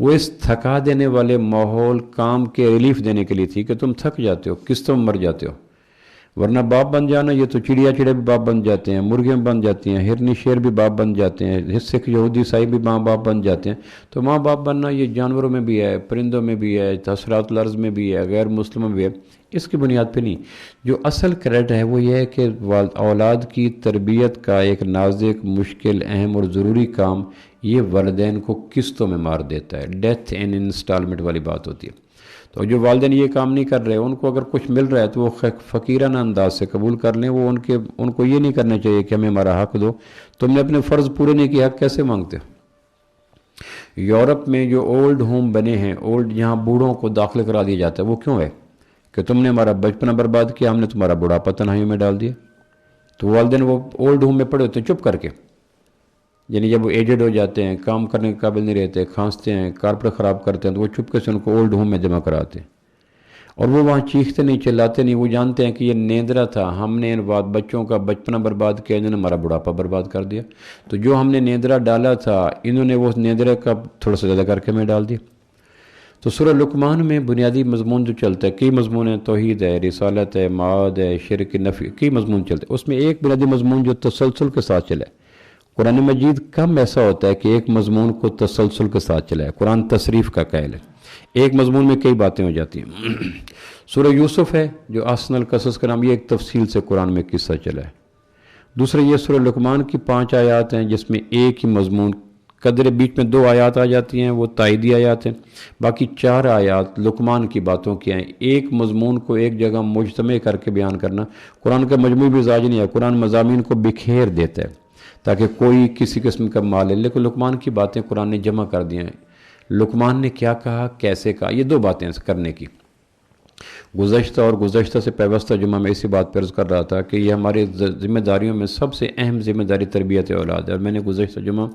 وہ اس تھکا دینے والے ماحول کام کے ریلیف دینے کے لیے تھی کہ تم تھک جاتے ہو، قسطوں میں مر جاتے ہو، ورنہ باپ بن جانا، یہ تو چڑیا چڑے بھی باپ بن جاتے ہیں، مرغیاں بن جاتی ہیں، ہرنی شیر بھی باپ بن جاتے ہیں، سکھ یہودی عیسائی بھی ماں باپ بن جاتے ہیں۔ تو ماں باپ بننا یہ جانوروں میں بھی ہے، پرندوں میں بھی ہے، حشرات الارض میں بھی ہے، غیر مسلموں میں بھی ہے، اس کی بنیاد پہ نہیں۔ جو اصل کریڈٹ ہے وہ یہ ہے کہ اولاد کی تربیت کا ایک نازک، مشکل، اہم اور ضروری کام یہ والدین کو قسطوں میں مار دیتا ہے، ڈیتھ ان انسٹالمنٹ والی بات ہوتی ہے۔ تو جو والدین یہ کام نہیں کر رہے، ان کو اگر کچھ مل رہا ہے تو وہ فقیرانہ انداز سے قبول کر لیں۔ وہ ان کو یہ نہیں کرنا چاہیے کہ ہمیں ہمارا حق دو، تم نے اپنے فرض پورے نہیں کیے، حق کیسے مانگتے ہو؟ یورپ میں جو اولڈ ہوم بنے ہیں، جہاں بوڑھوں کو داخل کرا دیا جاتا ہے، وہ کیوں ہے؟ کہ تم نے ہمارا بچپنا برباد کیا، ہم نے تمہارا بڑھاپا تنہائیوں میں ڈال دیا۔ تو والدین وہ اولڈ ہوم میں پڑے ہوتے ہیں چپ کر کے، یعنی جب وہ ایجڈ ہو جاتے ہیں، کام کرنے کے قابل نہیں رہتے، کھانستے ہیں، کارپیٹ خراب کرتے ہیں، تو وہ چپکے سے ان کو اولڈ ہوم میں جمع کراتے ہیں، اور وہ وہاں چیختے نہیں، چلاتے نہیں، وہ جانتے ہیں کہ یہ نیندرا تھا، ہم نے ان بچوں کا بچپنا برباد کیا، انہوں نے ہمارا بڑھاپا برباد کر دیا، تو جو ہم نے نیندرا ڈالا تھا انہوں نے وہ نیندرا کا تھوڑا سا زیادہ کر کے میں ڈال دیا۔ تو سورہ لقمان میں بنیادی مضمون جو چلتا ہے، کئی مضمون ہیں، توحید ہے، رسالت ہے، معاد ہے، شرک، نفی، کئی مضمون چلتے ہیں، اس میں ایک بنیادی مضمون جو تسلسل کے ساتھ چلا ہے۔ قرآن مجید کم ایسا ہوتا ہے کہ ایک مضمون کو تسلسل کے ساتھ چلا ہے، قرآن تصریف کا قائل ہے، ایک مضمون میں کئی باتیں ہو جاتی ہیں۔ سورہ یوسف ہے جو احسن القصص کا نام، یہ ایک تفصیل سے قرآن میں قصہ چلا ہے۔ دوسرا یہ سورہ لقمان کی 5 آیات ہیں جس میں ایک ہی مضمون، قدر بیچ میں 2 آیات آ جاتی ہیں، وہ تائیدی آیات ہیں، باقی 4 آیات لقمان کی باتوں کی ہیں۔ ایک مضمون کو ایک جگہ مجتمع کر کے بیان کرنا قرآن کا مجموعی مزاج نہیں ہے، قرآن مضامین کو بکھیر دیتا ہے تاکہ کوئی کسی قسم کا مال ہے، لیکن لقمان کی باتیں قرآن نے جمع کر دی ہیں۔ لقمان نے کیا کہا، کیسے کہا، یہ 2 باتیں کرنے کی۔ گزشتہ سے پیوستہ جمعہ میں اسی بات پر عرض کر رہا تھا کہ یہ ہماری ذمہ داریوں میں سب سے اہم ذمہ داری تربیت اولاد ہے، اور میں نے گزشتہ جمعہ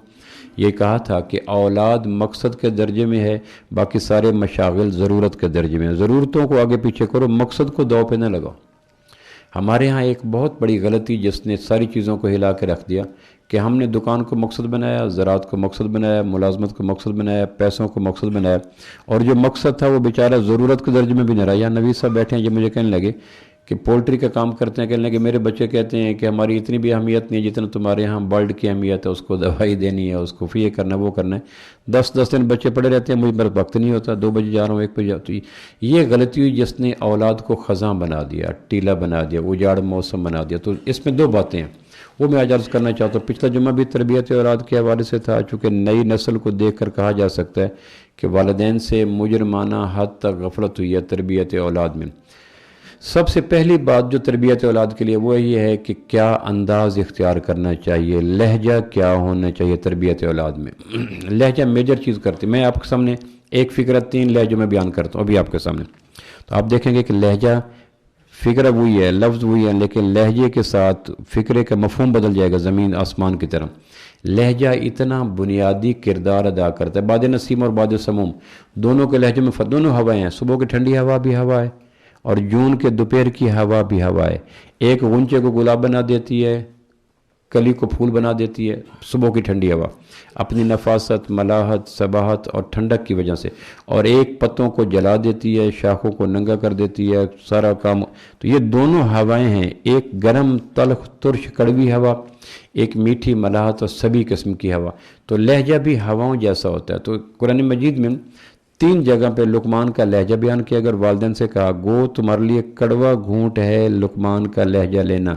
یہ کہا تھا کہ اولاد مقصد کے درجے میں ہے، باقی سارے مشاغل ضرورت کے درجے میں ہیں۔ ضرورتوں کو آگے پیچھے کرو، مقصد کو دو پہ نہ لگاؤ۔ ہمارے ہاں ایک بہت بڑی غلطی جس نے ساری چیزوں کو ہلا کے رکھ دیا کہ ہم نے دکان کو مقصد بنایا، زراعت کو مقصد بنایا، ملازمت کو مقصد بنایا، پیسوں کو مقصد بنایا، اور جو مقصد تھا وہ بیچارہ ضرورت کے درجے میں بھی نہ رہا۔ یا نوید صاحب بیٹھے ہیں، یہ مجھے کہنے لگے کہ پولٹری کا کام کرتے ہیں، کہنے لگے میرے بچے کہتے ہیں کہ ہماری اتنی بھی اہمیت نہیں ہے جتنا تمہارے ہاں برڈ کی اہمیت ہے، اس کو دوائی دینی ہے، اس کو یہ کرنا وہ کرنا ہے۔ 10 دن بچے پڑے رہتے ہیں، مجھے میرا وقت نہیں ہوتا، 2 بجے جا رہا ہوں، 1 بجے تو یہ غلطی ہوئی جس نے اولاد کو خزاں بنا دیا، ٹیلا بنا دیا، اجاڑ موسم بنا دیا۔ تو اس میں 2 باتیں ہیں، وہ میں آج عرض کرنا چاہتا ہوں۔ پچھلا جمعہ بھی تربیت اولاد کے حوالے سے تھا، چونکہ نئی نسل کو دیکھ کر کہا جا سکتا ہے کہ والدین سے مجرمانہ حد تک غفلت ہوئی ہے تربیت اولاد میں۔ سب سے پہلی بات جو تربیت اولاد کے لیے وہ یہ ہے کہ کیا انداز اختیار کرنا چاہیے، لہجہ کیا ہونا چاہیے تربیت اولاد میں۔ لہجہ میجر چیز کرتی، میں آپ کے سامنے ایک فکرہ 3 لہجوں میں بیان کرتا ہوں ابھی آپ کے سامنے، تو آپ دیکھیں گے کہ لہجہ فکرہ وہی ہے، لفظ وہی ہے، لیکن لہجے کے ساتھ فکرے کا مفہوم بدل جائے گا زمین آسمان کی طرح۔ لہجہ اتنا بنیادی کردار ادا کرتا ہے۔ باد نسیم اور باد سموم دونوں کے لہجے میں دونوں ہوائیں ہیں، صبح کی ٹھنڈی ہوا بھی ہوا ہے اور جون کے دوپہر کی ہوا بھی ہوا ہے۔ ایک غنچے کو گلاب بنا دیتی ہے، کلی کو پھول بنا دیتی ہے صبح کی ٹھنڈی ہوا، اپنی نفاست، ملاحت، صباحت اور ٹھنڈک کی وجہ سے، اور ایک پتوں کو جلا دیتی ہے، شاخوں کو ننگا کر دیتی ہے، سارا کام۔ تو یہ دونوں ہوائیں ہیں، ایک گرم، تلخ، ترش، کڑوی ہوا، ایک میٹھی، ملاحت اور سبھی قسم کی ہوا۔ تو لہجہ بھی ہواؤں جیسا ہوتا ہے۔ تو قرآن مجید میں 3 جگہ پہ لقمان کا لہجہ بیان کیا۔ اگر والدین سے کہا گو تمہارے لیے کڑوا گھونٹ ہے لقمان کا لہجہ لینا،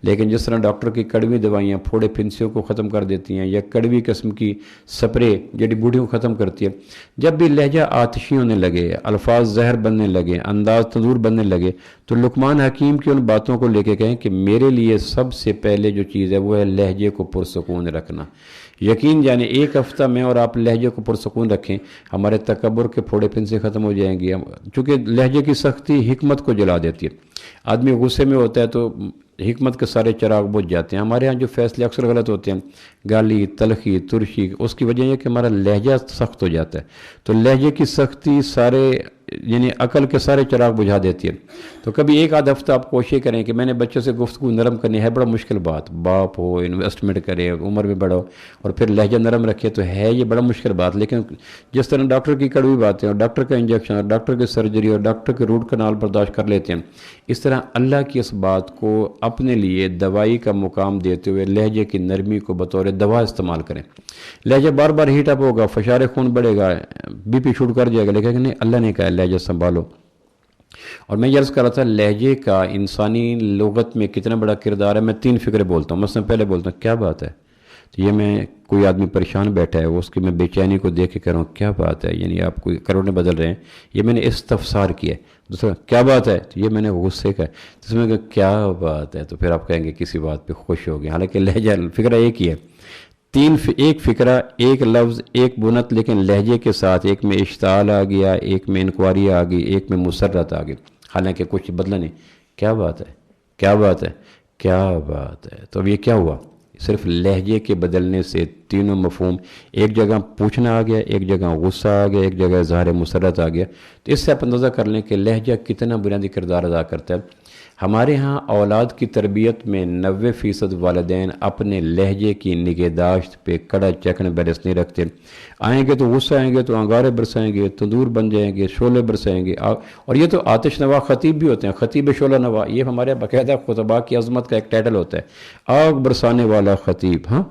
لیکن جس طرح ڈاکٹر کی کڑوی دوائیاں پھوڑے پھنسیوں کو ختم کر دیتی ہیں، یا کڑوی قسم کی سپرے جڑی بوٹیوں کو ختم کرتی ہے، جب بھی لہجہ آتشی ہونے لگے، الفاظ زہر بننے لگے، انداز تندور بننے لگے، تو لقمان حکیم کی ان باتوں کو لے کے کہیں کہ میرے لیے سب سے پہلے جو چیز ہے وہ ہے لہجے کو پرسکون رکھنا۔ یقین جانے 1 ہفتہ میں اور آپ لہجے کو پرسکون رکھیں، ہمارے تکبر کے پھوڑے پھن سے ختم ہو جائیں گے، چونکہ لہجے کی سختی حکمت کو جلا دیتی ہے۔ آدمی غصے میں ہوتا ہے تو حکمت کے سارے چراغ بجھ جاتے ہیں۔ ہمارے ہاں جو فیصلے اکثر غلط ہوتے ہیں، گالی، تلخی، ترشی، اس کی وجہ یہ کہ ہمارا لہجہ سخت ہو جاتا ہے۔ تو لہجے کی سختی سارے یعنی عقل کے سارے چراغ بجھا دیتی ہے. تو کبھی ایک آدھ ہفتہ آپ کوشش کریں کہ میں نے بچوں سے گفتگو نرم کرنی ہے. بڑا مشکل بات، باپ ہو، انویسٹمنٹ کرے، عمر میں بڑھو اور پھر لہجہ نرم رکھے، تو ہے یہ بڑا مشکل بات. لیکن جس طرح ڈاکٹر کی کڑوی باتیں اور ڈاکٹر کا انجیکشن اور ڈاکٹر کی سرجری اور ڈاکٹر کے روٹ کنال برداشت کر لیتے ہیں، اس طرح اللہ کی اس بات کو اپنے لیے دوائی کا مقام دیتے ہوئے لہجے کی نرمی کو بطور دوا استعمال کریں. لہجہ بار بار ہیٹ اپ ہوگا، فشار خون بڑھے گا، بی پی شوٹ کر جائے گا، لیکن نہیں، اللہ نے کہا لہجہ سنبھالو. اور میں یہ عرض کر رہا تھا لہجے کا انسانی لغت میں کتنا بڑا کردار ہے. میں 3 فکرے بولتا ہوں. مثلا پہلے بولتا ہوں کیا بات ہے، تو یہ میں کوئی آدمی پریشان بیٹھا ہے، وہ اس کی میں بے چینی کو دیکھ کے کہہ رہا ہوں کیا بات ہے، یعنی آپ کوئی کروڑیں بدل رہے ہیں، یہ میں نے استفسار کیا ہے. دوسرا کیا بات ہے، تو یہ میں نے غصے کا ہے. تو اس میں کہا کیا بات ہے، تو پھر آپ کہیں گے کسی بات پہ خوش ہو گئے، حالانکہ لہجہ فکرہ ایک ہی ہے. ایک فکرہ، ایک لفظ، ایک بنت، لیکن لہجے کے ساتھ ایک میں اشتعال آ گیا، ایک میں انکواری آ گئی، ایک میں مسرت آ گئی، حالانکہ کچھ بدلا نہیں. کیا بات ہے، کیا بات ہے، کیا بات ہے. تو اب یہ کیا ہوا؟ صرف لہجے کے بدلنے سے تینوں مفہوم، ایک جگہ پوچھنا آ گیا، ایک جگہ غصہ آ گیا، ایک جگہ اظہار مسرت آ گیا. تو اس سے آپ اندازہ کر لیں کہ لہجہ کتنا بنیادی کردار ادا کرتا ہے. ہمارے ہاں اولاد کی تربیت میں 90% والدین اپنے لہجے کی نگہداشت پہ کڑا چیک اینڈ بیلنس نہیں رکھتے. آئیں گے تو غصہ آئیں گے تو انگارے برسائیں گے، تندور بن جائیں گے، شعلے برسائیں گے. اور یہ تو آتش نوا خطیب بھی ہوتے ہیں، خطیب شعلہ نوا، یہ ہمارے باقاعدہ خطباء کی عظمت کا ایک ٹائٹل ہوتا ہے، آگ برسانے والا خطیب. ہاں،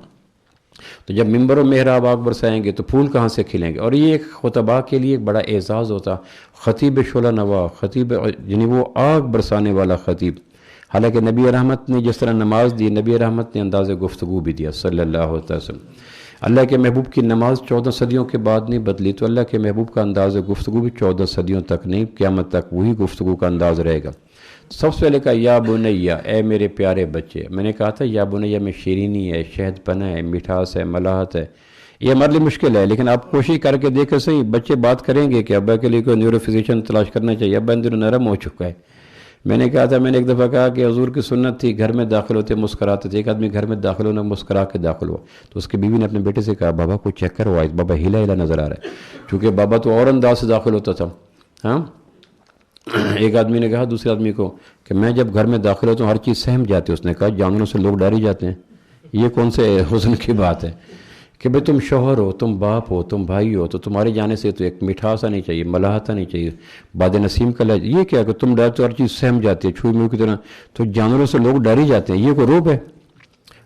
تو جب ممبر و محراب آگ برسائیں گے تو پھول کہاں سے کھلیں گے. اور یہ ایک خطباء کے لیے ایک بڑا اعزاز ہوتا، خطیب شعلہ نوا، خطیب، یعنی وہ آگ برسانے والا خطیب. حالانکہ نبی رحمت نے جس طرح نماز دی، نبی رحمت نے انداز گفتگو بھی دیا صلی اللہ علیہ وسلم. اللہ کے محبوب کی نماز 14 صدیوں کے بعد نہیں بدلی، تو اللہ کے محبوب کا انداز گفتگو بھی 14 صدیوں تک نہیں، قیامت تک وہی گفتگو کا انداز رہے گا. سب سے پہلے کہا یا بنیا، اے میرے پیارے بچے. میں نے کہا تھا یا بنیا میں شیرینی ہے، شہد پنا ہے، مٹھاس ہے، ملاحت ہے. یہ ہمارے لیے مشکل ہے، لیکن آپ کوشش کر کے دیکھیں صحیح، بچے بات کریں گے کہ ابا کے لیے کوئی نیورو فزیشین تلاش کرنا چاہیے، ابا اندر نرم ہو چکا ہے. میں نے کہا تھا، میں نے ایک دفعہ کہا کہ حضور کی سنت تھی گھر میں داخل ہوتے مسکراتے تھے. ایک آدمی گھر میں داخل ہونا مسکرا کے داخل ہوا، تو اس کی بیوی نے اپنے بیٹے سے کہا بابا کو چیک کرو، آج بابا ہلا ہلا نظر آ رہا ہے. چونکہ بابا تو اور انداز سے داخل ہوتا تھا. ہاں، ایک آدمی نے کہا دوسرے آدمی کو کہ میں جب گھر میں داخل ہوتا ہوں ہر چیز سہم جاتی ہے. اس نے کہا جانوروں سے لوگ ڈر ہی جاتے ہیں، یہ کون سے حسن کی بات ہے کہ بھئی تم شوہر ہو، تم باپ ہو، تم بھائی ہو، تو تمہارے جانے سے تو ایک مٹھاسا نہیں چاہیے، ملاحت نہیں چاہیے، باد نسیم کا لہجہ. یہ کیا کہ تم ڈر تو ہر چیز سہم جاتی ہے چھوئی موئی کی طرح، تو جانوروں سے لوگ ڈر ہی جاتے ہیں. یہ کوئی روب ہے؟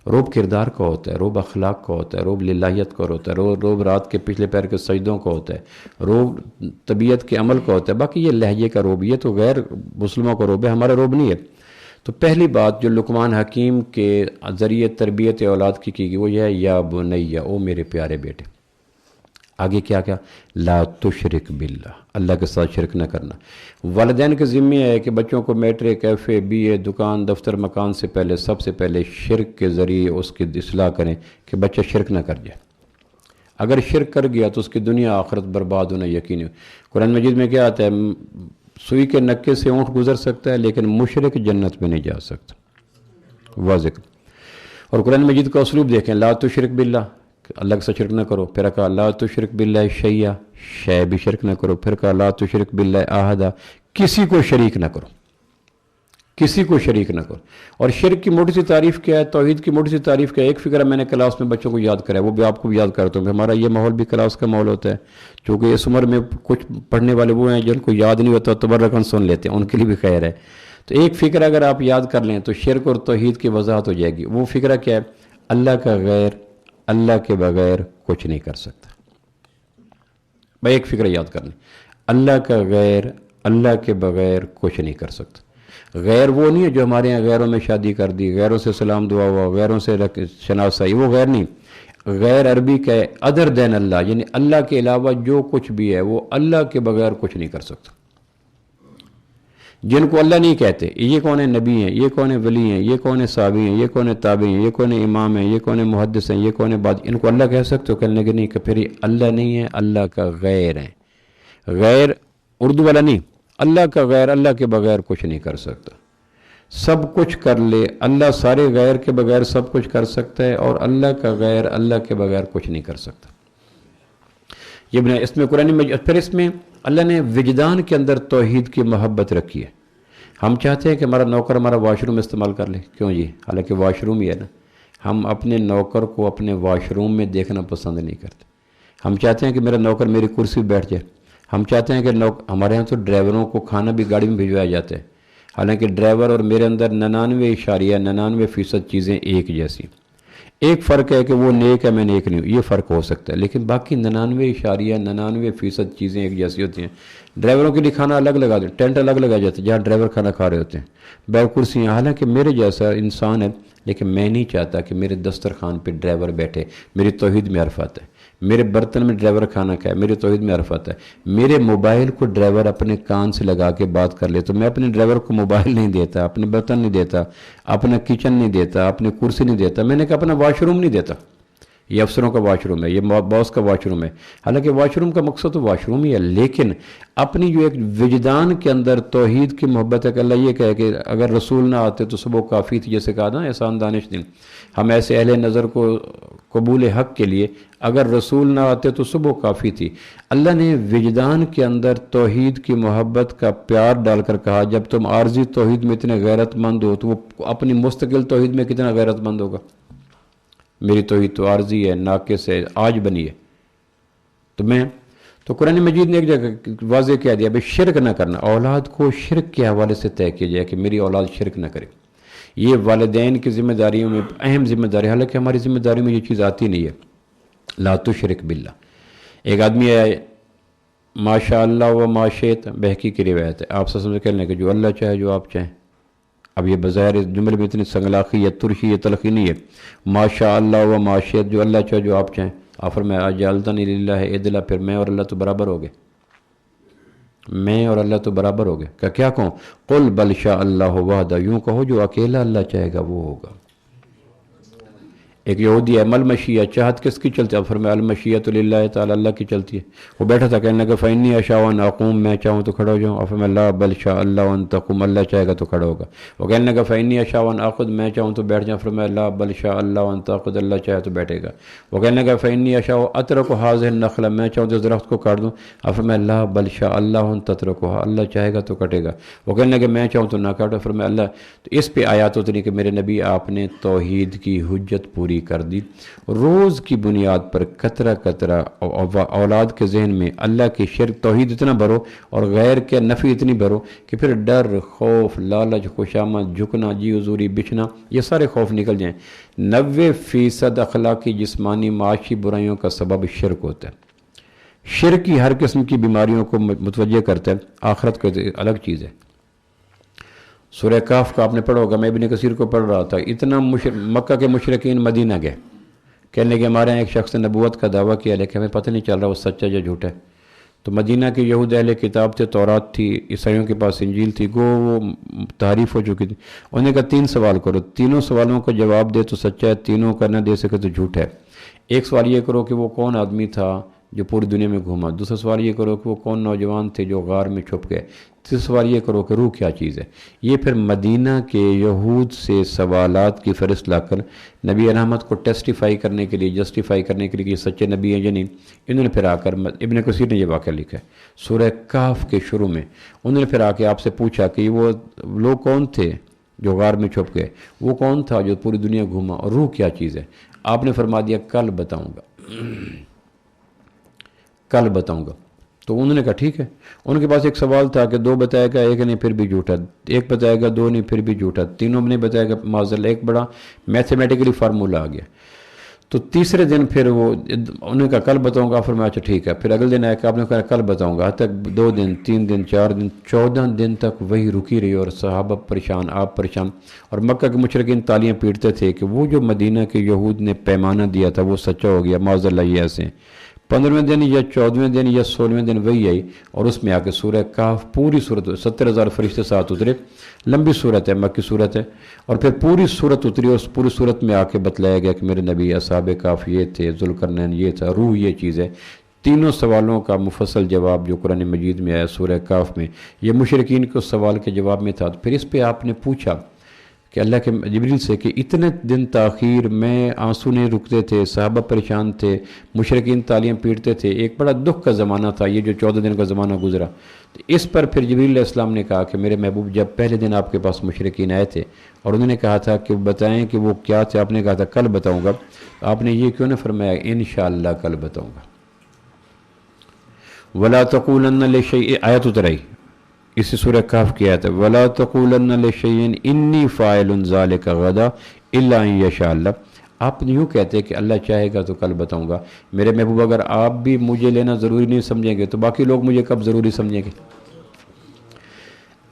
روب کردار کا ہوتا ہے، روب اخلاق کا ہوتا ہے، روب للہیت کا ہوتا ہے، روب رات کے پچھلے پیر کے سجدوں کا ہوتا ہے، روب طبیعت کے عمل کا ہوتا ہے. باقی یہ لہجے کا روب، یہ تو غیر مسلموں کا روب ہے، ہمارا روب نہیں ہے. تو پہلی بات جو لقمان حکیم کے ذریعے تربیت اولاد کی گئی وہ یہ ہے یا بنیا، او میرے پیارے بیٹے. آگے کیا کیا؟ لا تشرک باللہ، اللہ کے ساتھ شرک نہ کرنا. والدین کے ذمہ ہے کہ بچوں کو میٹرک، کیفے، بی اے، دکان، دفتر، مکان سے پہلے سب سے پہلے شرک کے ذریعے اس کی اصلاح کریں کہ بچہ شرک نہ کر جائے. اگر شرک کر گیا تو اس کی دنیا آخرت برباد ہونا یقینی. قرآن مجید میں کیا آتا ہے؟ سوئی کے نکے سے اونٹ گزر سکتا ہے لیکن مشرک جنت میں نہیں جا سکتا. واضح. اور قرآن مجید کا اسلوب دیکھیں، لا تشرک باللہ، اللہ کے ساتھ شرک نہ کرو. پھر کہا لا تشرک باللہ شیئا، شے بھی شرک نہ کرو. پھر کہا لا تشرک باللہ احدا، کسی کو شریک نہ کرو، کسی کو شریک نہ کرو. اور شرک کی موٹی سی تعریف کیا ہے، توحید کی موٹی سی تعریف کیا ہے؟ ایک فکرہ میں نے کلاس میں بچوں کو یاد کرا ہے، وہ بھی آپ کو بھی یاد کرتا ہوں. ہمارا یہ ماحول بھی کلاس کا ماحول ہوتا ہے، چونکہ اس عمر میں کچھ پڑھنے والے وہ ہیں جن کو یاد نہیں ہوتا تبرکن سن لیتے ہیں، ان کے لیے بھی خیر ہے. تو ایک فکرہ اگر آپ یاد کر لیں تو شرک اور توحید کی وضاحت ہو جائے گی. وہ فکرہ کیا ہے؟ اللہ کا غیر اللہ کے بغیر کچھ نہیں کر سکتا. بھائی ایک فکرہ یاد کر لیں، اللہ کا غیر اللہ کے بغیر کچھ نہیں کر سکتا. غیر وہ نہیں ہے جو ہمارے یہاں غیروں میں شادی کر دی، غیروں سے سلام دعا ہوا، غیروں سے شناسائی، وہ غیر نہیں. غیر عربی کا ہے ادر دین اللہ، یعنی اللہ کے علاوہ جو کچھ بھی ہے وہ اللہ کے بغیر کچھ نہیں کر سکتا. جن کو اللہ نہیں کہتے، یہ کون ہیں؟ نبی ہیں، یہ کون ہیں؟ ولی ہیں، یہ کون ہیں؟ صحابی ہیں، یہ کون ہیں؟ تابعی ہیں، یہ کون ہیں؟ امام ہیں، یہ کون ہیں؟ محدث ہیں، یہ کون ہیں؟ بعد ان کو اللہ کہہ سکتے ہو؟ کہنے کے نہیں، کہ پھر یہ اللہ نہیں ہے، اللہ کا غیر ہے. غیر اردو والا نہیں، اللہ کا غیر اللہ کے بغیر کچھ نہیں کر سکتا. سب کچھ کر لے اللہ، سارے غیر کے بغیر سب کچھ کر سکتا ہے، اور اللہ کا غیر اللہ کے بغیر کچھ نہیں کر سکتا. یہ اس میں قرآن مجید، پھر اس میں اللہ نے وجدان کے اندر توحید کی محبت رکھی ہے۔ ہم چاہتے ہیں کہ ہمارا نوکر ہمارا واش روم استعمال کر لے، کیوں جی؟ حالانکہ واش روم ہی ہے نا۔ ہم اپنے نوکر کو اپنے واش روم میں دیکھنا پسند نہیں کرتے۔ ہم چاہتے ہیں کہ میرا نوکر میری کرسی پہ بیٹھ جائے۔ ہم چاہتے ہیں کہ ہمارے ہاں تو ڈرائیوروں کو کھانا بھی گاڑی میں بھجوایا جاتا ہے، حالانکہ ڈرائیور اور میرے اندر 99.99% چیزیں ایک جیسی۔ ایک فرق ہے کہ وہ نیک ہے میں نیک نہیں ہوں، یہ فرق ہو سکتا ہے، لیکن باقی 99.99% چیزیں ایک جیسی ہوتی ہیں۔ ڈرائیوروں کے لیے کھانا الگ لگا دیں، ٹینٹ الگ لگا جاتا ہے جہاں ڈرائیور کھانا کھا رہے ہوتے ہیں، بیک کرسیاں، حالانکہ میرے جیسا انسان ہے، لیکن میں نہیں چاہتا کہ میرے دسترخوان پہ ڈرائیور بیٹھے۔ میری توحید میں عرف آتا ہے، میرے برتن میں ڈرائیور کھانا کھائے، میری توحید میں عرف آتا ہے۔ میرے موبائل کو ڈرائیور اپنے کان سے لگا کے بات کر لے تو میں اپنے ڈرائیور کو موبائل نہیں دیتا، اپنے برتن نہیں دیتا، اپنا کچن نہیں دیتا، اپنی کرسی نہیں دیتا، میں نے کہا اپنا واش روم نہیں دیتا۔ یہ افسروں کا واش روم ہے، یہ باس کا واش روم ہے، حالانکہ واش روم کا مقصد تو واش روم ہی ہے، لیکن اپنی جو ایک وجدان کے اندر توحید کی محبت ہے کہ اللہ یہ کہے کہ اگر رسول نہ آتے تو صبح کافی تھی، جیسے کہا نا احسان دانش نے، ہم ایسے اہل نظر کو قبول حق کے لیے اگر رسول نہ آتے تو صبح کافی تھی۔ اللہ نے وجدان کے اندر توحید کی محبت کا پیار ڈال کر کہا جب تم عارضی توحید میں اتنے غیرت مند ہو تو وہ اپنی مستقل توحید میں کتنا غیرت مند ہوگا۔ میری توحید تو عارضی ہے، ناقص ہے، آج بنی ہے۔ تو قرآن مجید نے ایک جگہ واضح کہہ دیا بھائی شرک نہ کرنا، اولاد کو شرک کے حوالے سے طے کیا جائے کہ میری اولاد شرک نہ کرے۔ یہ والدین کی ذمہ داریوں میں اہم ذمہ داری، حالانکہ ہماری ذمہ داریوں میں یہ چیز آتی نہیں ہے۔ لا تشرک باللہ۔ ایک آدمی ہے ماشاء اللہ و ما شئت، بہقی کی روایت ہے، آپ سے کہنے کہ جو اللہ چاہے جو آپ چاہیں۔ اب یہ بظاہر اس جملے میں اتنی سنگلاخی یا ترشی یا تلخی نہیں ہے، ماشاء اللہ و ما شئت، جو اللہ چاہے جو آپ چاہیں۔ آپ فرمایا اجعلتنی للہ عدلا، پھر میں اور اللہ تو برابر ہو گئے، میں اور اللہ تو برابر ہو گئے۔ کہ کیا کہوں؟ قل بل شاء اللہ وحدہ، یوں کہو جو اکیلا اللہ چاہے گا وہ ہوگا۔ ایک یہودی ہے المشیہ، چاہت کس کی چلتی ہے؟ اب فرمایا المشیۃ للہ تعالی، اللہ کی چلتی ہے۔ وہ بیٹھا تھا کہنے لگا فإنی أشاء أن أقوم، میں چاہوں تو کھڑا ہو جاؤں۔ اب فرمایا لا بل شاء اللہ أن تقوم، اللہ چاہے گا تو کھڑا ہوگا۔ وہ کہنے لگا فإنی أشاء أن آخذ، میں چاہوں تو بیٹھ جاؤں۔ فرمایا لا بل شاء اللہ أن تأخذ، اللہ چاہے تو بیٹھے گا۔ وہ کہنے لگا فإنی أشاء أترك هذه النخلة، میں چاہوں تو اس درخت کو کاٹ دوں۔ اب فرمایا لا بل شاء اللہ أن تتركها، اللہ چاہے گا تو کٹے گا۔ وہ کہنے لگا میں چاہوں تو نہ کاٹو۔ فرمایا اللہ، تو اس پہ آیات اتری کہ میرے نبی آپ نے توحید کی حجت پوری کر دی۔ روز کی بنیاد پر قطرہ قطرہ اولاد کے ذہن میں اللہ کی شرک توحید اتنا بھرو اور غیر کے نفی اتنی بھرو کہ پھر ڈر، خوف، لالچ، خوشامد، جھکنا، جی حضوری، بچھنا، یہ سارے خوف نکل جائیں۔ 90% اخلاقی، جسمانی، معاشی برائیوں کا سبب شرک ہوتا ہے۔ شرک کی ہر قسم کی بیماریوں کو متوجہ کرتا ہے، آخرت کو الگ چیز ہے۔ سورہ کاف کا آپ نے پڑھا ہوگا، میں ابن کثیر کو پڑھ رہا تھا، اتنا مکہ کے مشرکین مدینہ گئے، کہنے کہ ہمارے یہاں ایک شخص نے نبوت کا دعویٰ کیا لیکن ہمیں پتہ نہیں چل رہا وہ سچا یا جھوٹا ہے۔ تو مدینہ کے یہود اہل کتاب تھے، تورات تھی، عیسائیوں کے پاس انجیل تھی، گو وہ تعریف ہو چکی تھی۔ انہوں نے کہا 3 سوال کرو، تینوں سوالوں کا جواب دے تو سچا ہے، تینوں کا نہ دے سکے تو جھوٹا ہے۔ ایک سوال یہ کرو کہ وہ کون آدمی تھا جو پوری دنیا میں گھوما، دوسرا سوال یہ کرو کہ وہ کون نوجوان تھے جو غار میں چھپ گئے، تیسرا سوال یہ کرو کہ روح کیا چیز ہے۔ یہ پھر مدینہ کے یہود سے سوالات کی فہرست لا کر نبی رحمت کو ٹیسٹیفائی کرنے کے لیے، جسٹیفائی کرنے کے لیے کہ یہ سچے نبی ہیں یا نہیں، انہوں نے پھر آ کر ابن کثیر نے یہ واقعہ لکھا ہے سورہ کاف کے شروع میں۔ انہوں نے پھر آ کے آپ سے پوچھا کہ وہ لوگ کون تھے جو غار میں چھپ گئے، وہ کون تھا جو پوری دنیا گھوما، اور روح کیا چیز ہے؟ آپ نے فرما دیا کل بتاؤں گا، کل بتاؤں گا۔ تو انہوں نے کہا ٹھیک ہے۔ ان کے پاس ایک سوال تھا کہ 2 بتائے گا، ایک نہیں پھر بھی جھوٹا، 1 بتائے گا 2 نہیں پھر بھی جھوٹا، تینوں نہیں بتائے گا معذل، ایک بڑا میتھمیٹیکلی فارمولہ آ گیا۔ تو تیسرے دن پھر وہ انہوں نے کہا کل بتاؤں گا، پھر میں اچھا ٹھیک ہے۔ پھر اگلے دن آیا کہ آپ نے کہا کل بتاؤں گا، تک 2 دن 3 دن 4 دن 14 دن تک وہی رکی رہی، اور صحابہ پریشان، آپ پریشان، اور مکہ کے مشرکین تالیاں پیٹتے تھے کہ وہ جو مدینہ کے یہود نے پیمانہ دیا تھا وہ سچا ہو گیا، معاذ اللہ یہ ایسے۔ 15ویں دن یا 14ویں دن یا 16ویں دن وہی آئی، اور اس میں آ کے سورہ کاف پوری صورت، 70,000 فرشتے ساتھ اترے، لمبی صورت ہے، مکی صورت ہے، اور پھر پوری صورت اتری، اور اس پوری صورت میں آ کے بتلایا گیا کہ میرے نبی اصحاب کاف یہ تھے، ذوالقرنین یہ تھا، روح یہ چیز ہے۔ تینوں سوالوں کا مفصل جواب جو قرآن مجید میں آیا سورہ کاف میں، یہ مشرکین کے سوال کے جواب میں تھا۔ پھر اس پہ آپ نے پوچھا کہ اللہ کے جبریل سے کہ اتنے دن تاخیر میں آنسو نہیں رکتے تھے، صحابہ پریشان تھے، مشرکین تالیاں پیٹتے تھے، ایک بڑا دکھ کا زمانہ تھا یہ جو 14 دن کا زمانہ گزرا. تو اس پر پھر جبریل علیہ السلام نے کہا کہ میرے محبوب جب پہلے دن آپ کے پاس مشرکین آئے تھے اور انہوں نے کہا تھا کہ بتائیں کہ وہ کیا تھے، آپ نے کہا تھا کل بتاؤں گا، تو آپ نے یہ کیوں نہ فرمایا انشاءاللہ کل بتاؤں گا. وَلَا تَقُولَنَّ لِشَيْءٍ آیت اترائی اسی سورہ کہف کی آیت ہے وَلَا تَقُولَنَّ لِشَيْءٍ إِنِّي فَاعِلٌ ذَلِكَ غَدًا إِلَّا أَن يَشَاءَ اللَّهُ. آپ یوں کہتے کہ اللہ چاہے گا تو کل بتاؤں گا. میرے محبوب اگر آپ بھی مجھے لینا ضروری نہیں سمجھیں گے تو باقی لوگ مجھے کب ضروری سمجھیں گے؟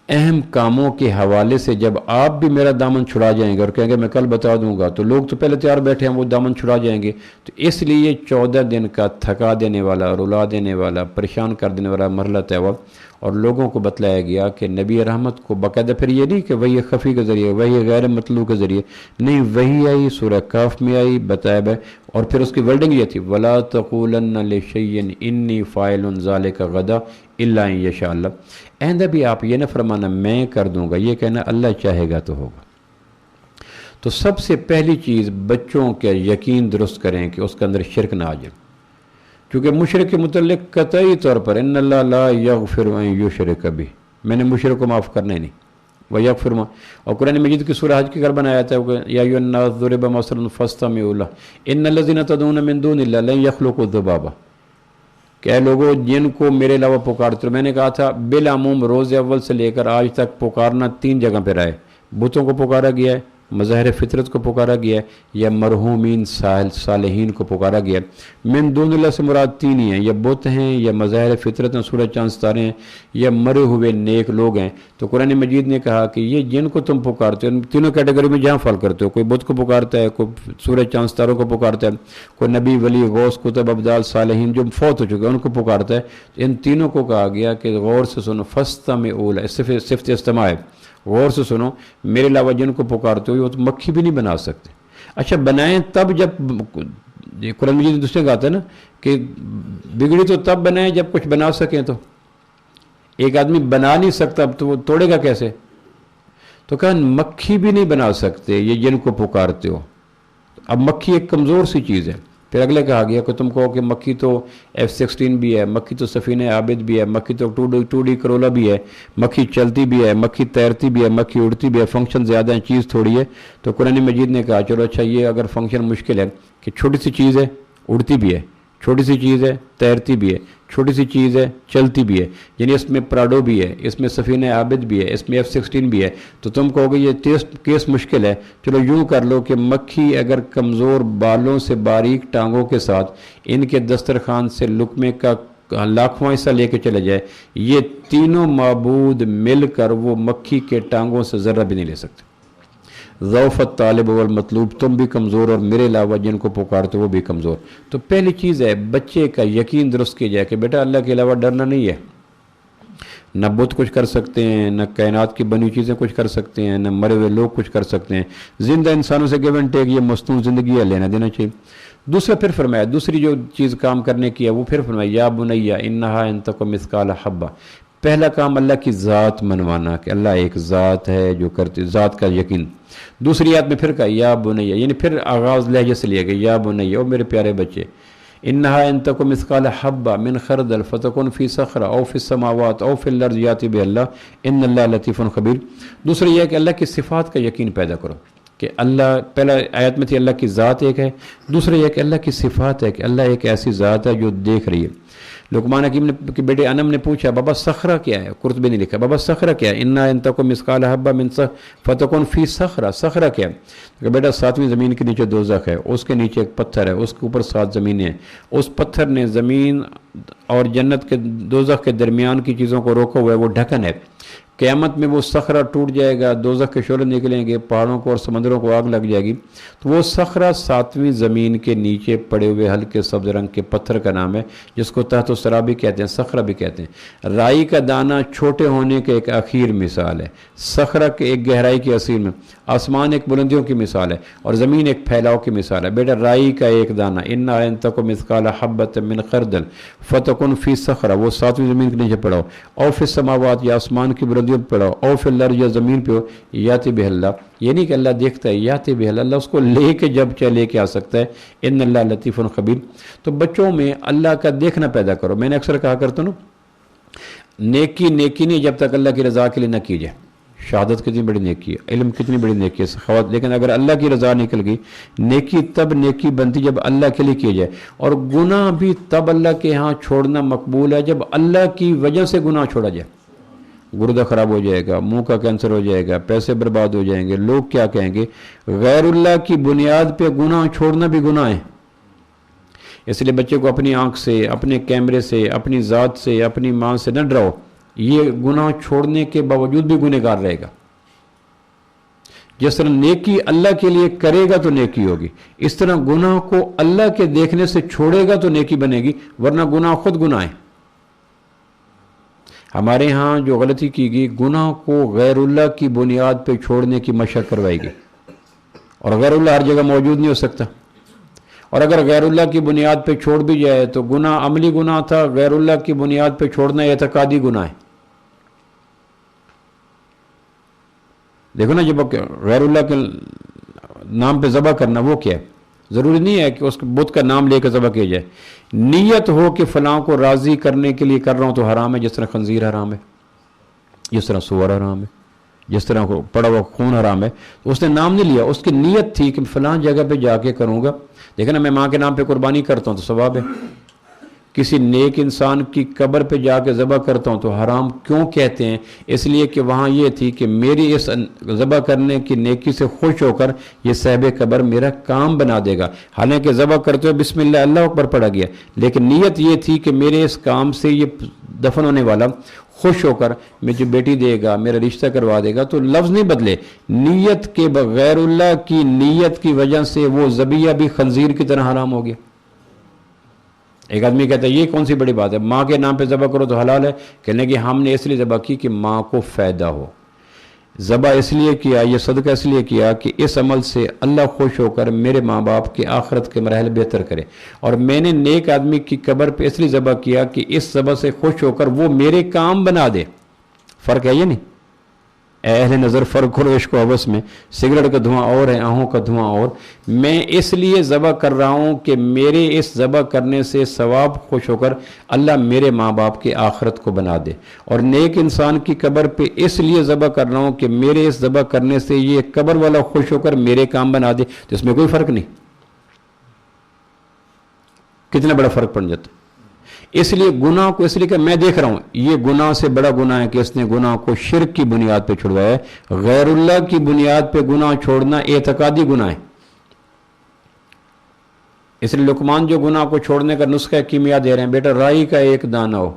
اہم کاموں کے حوالے سے جب آپ بھی میرا دامن چھڑا جائیں گے اور کہیں گے میں کل بتا دوں گا تو لوگ تو پہلے تیار بیٹھے ہیں وہ دامن چھڑا جائیں گے. تو اس لیے 14 دن کا تھکا دینے والا، رلا دینے والا، پریشان کر دینے والا مرحلہ طے ہوا اور لوگوں کو بتلایا گیا کہ نبی رحمت کو باقاعدہ پھر یہ نہیں کہ وہی خفی کے ذریعے، وہی غیر مطلوع کے ذریعے نہیں، وہی آئی سورہ کہف میں آئی بتایا ہے اور پھر اس کی ورڈنگ یہ تھی وَلَا تَقُولَنَّ لِشَيْءٍ إِنِّي فَاعِلٌ ذَلِكَ غَدًا إِلَّا أَن يَشَاءَ اللَّهُ. آئندہ بھی آپ یہ نہ فرمانا میں کر دوں گا، یہ کہنا اللہ چاہے گا تو ہوگا. تو سب سے پہلی چیز بچوں کے یقین درست کریں کہ اس کے اندر شرک نہ آ جائے، کیونکہ مشرک کے متعلق قطعی طور پر ان اللہ لا یغفر ان یشرک بہ، میں نے مشرک کو معاف کرنا ہی نہیں. وَیغفر ما، اور قرآن مجید کی سورہ حج کی کر بنایا تھا یا ایھا الناس ضرب مثل فاستمعوا لہ ان الذین تدعون من دون اللہ لن یخلقوا ذبابا. کہ اے لوگوں جن کو میرے علاوہ پکارتے ہو، میں نے کہا تھا بالعموم روز اول سے لے کر آج تک پکارنا 3 جگہ پہ آئے. بتوں کو پکارا گیا ہے، مظاہر فطرت کو پکارا گیا ہے، یا مرحومین صالحین کو پکارا گیا ہے. من دون اللہ سے مراد 3 ہی ہیں، یا بت ہیں، یا مظاہر فطرت ہیں، سورج چاند ستارے ہیں، یا مرے ہوئے نیک لوگ ہیں. تو قرآن مجید نے کہا کہ یہ جن کو تم پکارتے ہو تینوں کیٹیگری میں جہاں فال کرتے ہو، کوئی بت کو پکارتا ہے، کوئی سورج چاند ستاروں کو پکارتا ہے، کوئی نبی ولی غوث کتب ابدال صالحین جو فوت ہو چکے ہیں ان کو پکارتا ہے. ان تینوں کو کہا گیا کہ غور سے سنو فاستمعوا لہ، صفت استماع ہے، غور سے سنو میرے علاوہ جن کو پکارتے ہو وہ تو مکھی بھی نہیں بنا سکتے. اچھا بنائیں تب جب قرآن مجید نے دوسرے کہا تھا نا کہ بگڑی تو تب بنائیں جب کچھ بنا سکیں. تو ایک آدمی بنا نہیں سکتا تو وہ توڑے گا کیسے؟ تو کہا مکھی بھی نہیں بنا سکتے یہ جن کو پکارتے ہو. اب مکھی ایک کمزور سی چیز ہے. پھر اگلے کہا گیا کہ تم کہو کہ مکھی تو F-16 بھی ہے، مکھی تو سفینہ عابد بھی ہے، مکھی تو 2D کرولا بھی ہے، مکھی چلتی بھی ہے، مکھی تیرتی بھی ہے، مکھی اڑتی بھی ہے، فنکشن زیادہ ہیں چیز تھوڑی ہے. تو قرآن مجید نے کہا چلو اچھا یہ اگر فنکشن مشکل ہے کہ چھوٹی سی چیز ہے اڑتی بھی ہے، چھوٹی سی چیز ہے تیرتی بھی ہے، چھوٹی سی چیز ہے چلتی بھی ہے، یعنی اس میں پراڈو بھی ہے، اس میں سفینہ عابد بھی ہے، اس میں F-16 بھی ہے. تو تم کہو گے یہ کیس مشکل ہے. چلو یوں کر لو کہ مکھی اگر کمزور بالوں سے باریک ٹانگوں کے ساتھ ان کے دسترخوان سے لقمے کا لاکھواں حصہ لے کے چلے جائے، یہ تینوں معبود مل کر وہ مکھی کے ٹانگوں سے ذرہ بھی نہیں لے سکتے. ضعف الطالب والمطلوب، تم بھی کمزور اور میرے علاوہ جن کو پکارتے وہ بھی کمزور. تو پہلی چیز ہے بچے کا یقین درست کیا جائے کہ بیٹا اللہ کے علاوہ ڈرنا نہیں ہے. نہ بت کچھ کر سکتے ہیں، نہ کائنات کی بنی چیزیں کچھ کر سکتے ہیں، نہ مرے ہوئے لوگ کچھ کر سکتے ہیں. زندہ انسانوں سے گیو اینڈ ٹیک، یہ مصنوع زندگی ہے، لینا دینا چاہیے. دوسرا پھر فرمایا دوسری جو چیز کام کرنے کی ہے وہ پھر فرمایا یا بنیا انہا ان تک مثقال حبہ. پہلا کام اللہ کی ذات منوانا کہ اللہ ایک ذات ہے جو کرتی، ذات کا یقین. دوسری آیت میں پھر کہا یا بنیا، یعنی پھر آغاز لہجے سے لیا گیا یا بنیا او میرے پیارے بچے، انہا ان تک مثقال حبہ من خردل فتکن فی صخرہ او فی السماوات او فی الارض یاتی باللہ ان اللہ لطیف خبیر. دوسرا یہ ہے کہ اللہ کی صفات کا یقین پیدا کرو کہ اللہ، پہلا آیت میں تھی اللہ کی ذات ایک ہے، دوسرا یہ کہ اللہ کی صفات ہے کہ اللہ ایک ایسی ذات ہے جو دیکھ رہی ہے. لقمان حکیم نے کہ بیٹے انم نے پوچھا بابا صخرہ کیا ہے؟ قرطبی نے لکھا بابا صخرہ کیا ہے؟ انا ان تکن مثقال حبہ من فتکن فی صخرہ. صخرہ کیا ہے؟ کہ بیٹا 7ویں زمین کے نیچے دوزخ ہے، اس کے نیچے ایک پتھر ہے، اس کے اوپر 7 زمینیں ہیں. اس پتھر نے زمین اور جنت کے دوزخ کے درمیان کی چیزوں کو روکا ہوا ہے، وہ ڈھکن ہے. قیامت میں وہ صخرہ ٹوٹ جائے گا، دوزخ کے شعلے نکلیں گے، پہاڑوں کو اور سمندروں کو آگ لگ جائے گی. تو وہ صخرہ 7ویں زمین کے نیچے پڑے ہوئے ہلکے سبز رنگ کے پتھر کا نام ہے، جس کو تحت الثری بھی کہتے ہیں، صخرہ بھی کہتے ہیں. رائی کا دانہ چھوٹے ہونے کے ایک اخیر مثال ہے، صخرہ کے ایک گہرائی کی اصیل میں، آسمان ایک بلندیوں کی مثال ہے، اور زمین ایک پھیلاؤ کی مثال ہے. بیٹا رائی کا ایک دانہ انا ان تک مثقال حبۃ من خردل فتکن فی صخرہ، وہ 7ویں زمین کے نیچے پڑا ہو، او فی السماوات یا آسمان کی بلندی ابودیت پڑھاؤ، او فی الارض یا زمین پہ ہو، یاتی بہ اللہ، یہ نہیں کہ اللہ دیکھتا ہے، یاتی بہ اللہ اس کو لے کے جب چاہے لے کے آ سکتا ہے، ان اللہ لطیف خبیر۔ تو بچوں میں اللہ کا دیکھنا پیدا کرو۔ میں نے اکثر کہا کرتا ہوں نیکی نہیں جب تک اللہ کی رضا کے لیے نہ کی جائے۔ شہادت کتنی بڑی نیکی ہے، علم کتنی بڑی نیکی ہے سخاوت، لیکن اگر اللہ کی رضا نکل گئی، نیکی تب نیکی بنتی جب اللہ کے لیے کی جائے، اور گناہ بھی تب اللہ کے ہاں چھوڑنا مقبول ہے جب اللہ کی وجہ سے گناہ چھوڑا جائے۔ گردہ خراب ہو جائے گا، منہ کا کینسر ہو جائے گا، پیسے برباد ہو جائیں گے، لوگ کیا کہیں گے۔ غیر اللہ کی بنیاد پہ گناہ چھوڑنا بھی گناہ ہے۔ اس لیے بچے کو اپنی آنکھ سے، اپنے کیمرے سے، اپنی ذات سے، اپنی ماں سے نہ ڈراؤ، یہ گناہ چھوڑنے کے باوجود بھی گنہگار رہے گا۔ جس طرح نیکی اللہ کے لیے کرے گا تو نیکی ہوگی، اس طرح گناہ کو اللہ کے دیکھنے سے چھوڑے گا تو نیکی بنے گی، ورنہ گناہ خود گناہ ہے۔ ہمارے ہاں جو غلطی کی گئی، گناہ کو غیر اللہ کی بنیاد پہ چھوڑنے کی مشق کروائی گئی، اور غیر اللہ ہر جگہ موجود نہیں ہو سکتا، اور اگر غیر اللہ کی بنیاد پہ چھوڑ بھی جائے تو گناہ عملی گناہ تھا، غیر اللہ کی بنیاد پہ چھوڑنا اعتقادی گناہ ہے۔ دیکھو نا، جب غیر اللہ کے نام پہ ذبح کرنا وہ کیا ہے؟ ضروری نہیں ہے کہ اس بت کا نام لے کے ذبح کیا جائے، نیت ہو کہ فلاں کو راضی کرنے کے لیے کر رہا ہوں تو حرام ہے، جس طرح خنزیر حرام ہے، جس طرح سور حرام ہے، جس طرح پڑا ہوا خون حرام ہے۔ اس نے نام نہیں لیا، اس کی نیت تھی کہ فلاں جگہ پہ جا کے کروں گا۔ دیکھیں نا، میں ماں کے نام پہ قربانی کرتا ہوں تو ثواب ہے، کسی نیک انسان کی قبر پہ جا کے ذبح کرتا ہوں تو حرام کیوں کہتے ہیں؟ اس لیے کہ وہاں یہ تھی کہ میری اس ذبح کرنے کی نیکی سے خوش ہو کر یہ صاحب قبر میرا کام بنا دے گا۔ حالانکہ ذبح کرتے ہوئے بسم اللہ اللہ اکبر پڑھا گیا، لیکن نیت یہ تھی کہ میرے اس کام سے یہ دفن ہونے والا خوش ہو کر مجھے بیٹی دے گا، میرا رشتہ کروا دے گا۔ تو لفظ نہیں بدلے، نیت کے بغیر اللہ کی نیت کی وجہ سے وہ ذبیحہ بھی خنزیر کی طرح حرام ہو گیا۔ ایک آدمی کہتا ہے یہ کون سی بڑی بات ہے، ماں کے نام پہ ذبح کرو تو حلال ہے؟ کہنے کہ ہم نے اس لیے ذبح کی کہ ماں کو فائدہ ہو، ذبح اس لیے کیا، یہ صدقہ اس لیے کیا کہ اس عمل سے اللہ خوش ہو کر میرے ماں باپ کے آخرت کے مراحل بہتر کرے، اور میں نے نیک آدمی کی قبر پہ اس لیے ذبح کیا کہ اس ذبح سے خوش ہو کر وہ میرے کام بنا دے۔ فرق ہے یہ نہیں؟ اے اہل نظر فرق کرو عشق و حوث میں، سگریٹ کا دھواں اور ہے، آہوں کا دھواں اور۔ میں اس لیے ذبح کر رہا ہوں کہ میرے اس ذبح کرنے سے ثواب خوش ہو کر اللہ میرے ماں باپ کی آخرت کو بنا دے، اور نیک انسان کی قبر پہ اس لیے ذبح کر رہا ہوں کہ میرے اس ذبح کرنے سے یہ قبر والا خوش ہو کر میرے کام بنا دے۔ تو اس میں کوئی فرق نہیں، کتنا بڑا فرق پڑ جاتا ہے۔ اس لیے گناہ کو اس لیے کہ میں دیکھ رہا ہوں یہ گناہ سے بڑا گناہ ہے کہ اس نے گناہ کو شرک کی بنیاد پہ چھڑوایا ہے۔ غیر اللہ کی بنیاد پہ گناہ چھوڑنا اعتقادی گناہ ہے۔ اس لیے لقمان جو گناہ کو چھوڑنے کا نسخہ کیمیا دے رہے ہیں، بیٹا رائی کا ایک دانہ ہو،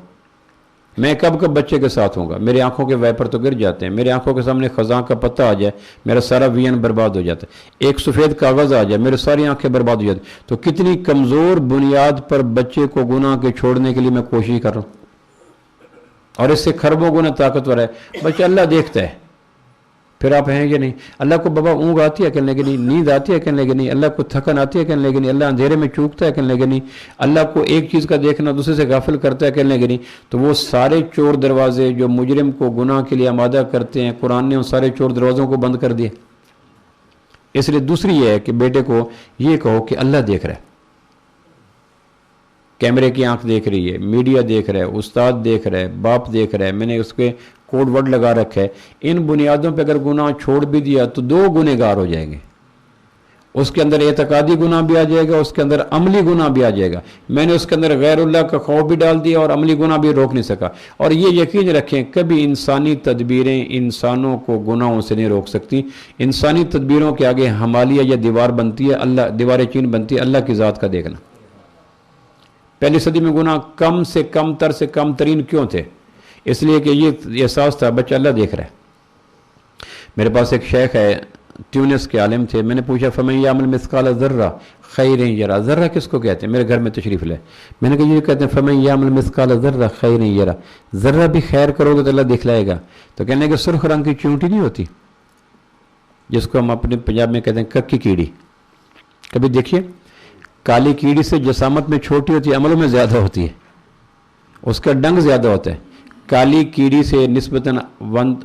میں کب کب بچے کے ساتھ ہوں گا، میری آنکھوں کے وائپر تو گر جاتے ہیں، میری آنکھوں کے سامنے خزاں کا پتہ آ جائے میرا سارا وین برباد ہو جاتا ہے، ایک سفید کاغذ آ جائے میرے ساری آنکھیں برباد ہو جاتی۔ تو کتنی کمزور بنیاد پر بچے کو گناہ کے چھوڑنے کے لیے میں کوشش کر رہا ہوں، اور اس سے خربوں گنا طاقتور ہے۔ بچہ اللہ دیکھتا ہے، پھر آپ ہیں کہ نہیں؟ اللہ کو بابا اونگ آتی ہے کہنے لگے نہیں، نیند آتی ہے کہنے لگے نہیں، اللہ کو تھکن آتی ہے کہنے لگے نہیں، اللہ اندھیرے میں چوکتا ہے کہنے لگے نہیں، اللہ کو ایک چیز کا دیکھنا دوسرے سے غافل کرتا ہے کہنے لگے نہیں۔ تو وہ سارے چور دروازے جو مجرم کو گناہ کے لیے آمادہ کرتے ہیں، قرآن نے ان سارے چور دروازوں کو بند کر دیے۔ اس لیے دوسری یہ ہے کہ بیٹے کو یہ کہو کہ اللہ دیکھ رہا ہے، کیمرے کی آنکھ دیکھ رہی ہے، میڈیا دیکھ رہا ہے، استاد دیکھ رہا ہے، باپ دیکھ رہا ہے، میں نے اس کے کوڈ ورڈ لگا رکھا ہے۔ ان بنیادوں پہ اگر گناہ چھوڑ بھی دیا تو دو گنہگار ہو جائیں گے، اس کے اندر اعتقادی گناہ بھی آ جائے گا، اس کے اندر عملی گناہ بھی آ جائے گا۔ میں نے اس کے اندر غیر اللہ کا خوف بھی ڈال دیا اور عملی گناہ بھی روک نہیں سکا۔ اور یہ یقین رکھیں کبھی انسانی تدبیریں انسانوں کو گناہوں سے نہیں روک سکتی۔ انسانی تدبیروں کے آگے ہمالیہ یا دیوار بنتی ہے، اللہ دیوار چین بنتی ہے اللہ کی ذات کا دیکھنا۔ پہلی صدی میں گناہ کم سے کم تر سے کم ترین کیوں تھے؟ اس لیے کہ یہ احساس تھا بچہ اللہ دیکھ رہا ہے۔ میرے پاس ایک شیخ ہے، ٹیونس کے عالم تھے، میں نے پوچھا فمن یعمل مثقال ذرہ خیر یرا، ذرہ کس کو کہتے ہیں؟ میرے گھر میں تشریف لے، میں نے کہا یہ کہتے ہیں فمن یعمل مثقال ذرہ خیر یرا، ذرہ بھی خیر کرو گے تو اللہ دکھلائے گا۔ تو کہنے کہ سرخ رنگ کی چونٹی نہیں ہوتی جس کو ہم اپنے پنجاب میں کہتے ہیں کک کی کیڑی، کبھی دیکھیے کالی کیڑی سے جسامت میں چھوٹی ہوتی ہے، عملوں میں زیادہ ہوتی ہے، اس کا ڈنگ زیادہ ہوتا ہے۔ کالی کیڑی سے نسبتاً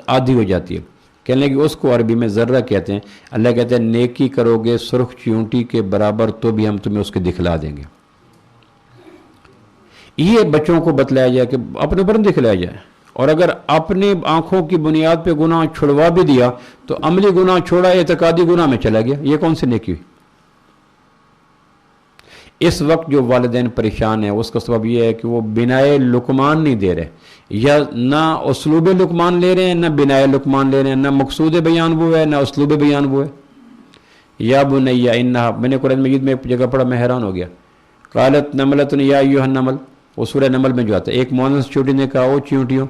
آدھی ہو جاتی ہے. کہنے لگے اس کو عربی میں ذرہ کہتے ہیں. اللہ کہتے ہیں نیکی کرو گے سرخ چیونٹی کے برابر تو بھی ہم تمہیں اس کے دکھلا دیں گے. یہ بچوں کو بتلایا جائے کہ اپنے اوپر دکھلایا جائے. اور اگر اپنی آنکھوں کی بنیاد پہ گناہ چھڑوا بھی دیا تو عملی گناہ چھوڑا اعتقادی گناہ میں چلا گیا. یہ کون سی نیکی ہوئی؟ اس وقت جو والدین پریشان ہیں اس کا سبب یہ ہے کہ وہ بنائے لقمان نہیں دے رہے، یا نہ اسلوب لقمان لے رہے ہیں، نہ بنائے لقمان لے رہے ہیں، نہ مقصود بیان وہ ہے نہ اسلوب بیان وہ ہے. یا بنیا انہا، میں نے قرآن مجید میں ایک جگہ پڑھا میں حیران ہو گیا. قالت نملۃ یا ایھا النمل، وہ سورہ نمل میں جو آتا ہے، ایک مونس چیونٹی نے کہا او چیونٹیوں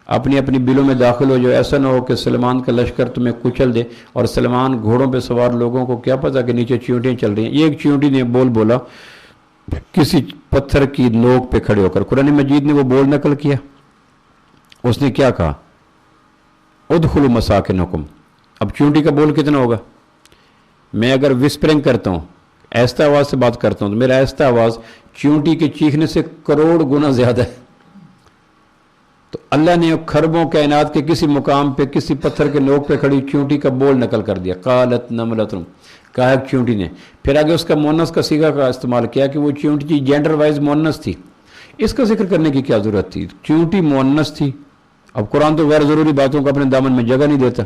اپنی اپنی بلوں میں داخل ہو جاؤ، ایسا نہ ہو کہ سلمان کا لشکر تمہیں کچل دے. اور سلمان گھوڑوں پہ سوار لوگوں کو کیا پتا کہ نیچے چیونٹیاں چل رہی ہیں. یہ ایک چیونٹی نے بولا کسی پتھر کی نوک پہ کھڑے ہو کر. قرآن مجید نے وہ بول نقل کیا. اس نے کیا کہا؟ ادخلوا مساکنکم. اب چیونٹی کا بول کتنا ہوگا؟ میں اگر وسپرنگ کرتا ہوں، آہستہ آواز سے بات کرتا ہوں، تو میرا آہستہ آواز چیونٹی کے چیخنے سے کروڑ گنا زیادہ ہے. تو اللہ نے خربوں کائنات کے کسی مقام پہ کسی پتھر کے نوک پہ کھڑی چیونٹی کا بول نقل کر دیا. قالت نملۃ، کہا ایک چیونٹی نے. پھر آگے اس کا مونس کا صیغہ کا استعمال کیا کہ وہ چیونٹی جینڈر وائز مونس تھی. اس کا ذکر کرنے کی کیا ضرورت تھی؟ چیونٹی مونس تھی. اب قرآن تو غیر ضروری باتوں کو اپنے دامن میں جگہ نہیں دیتا،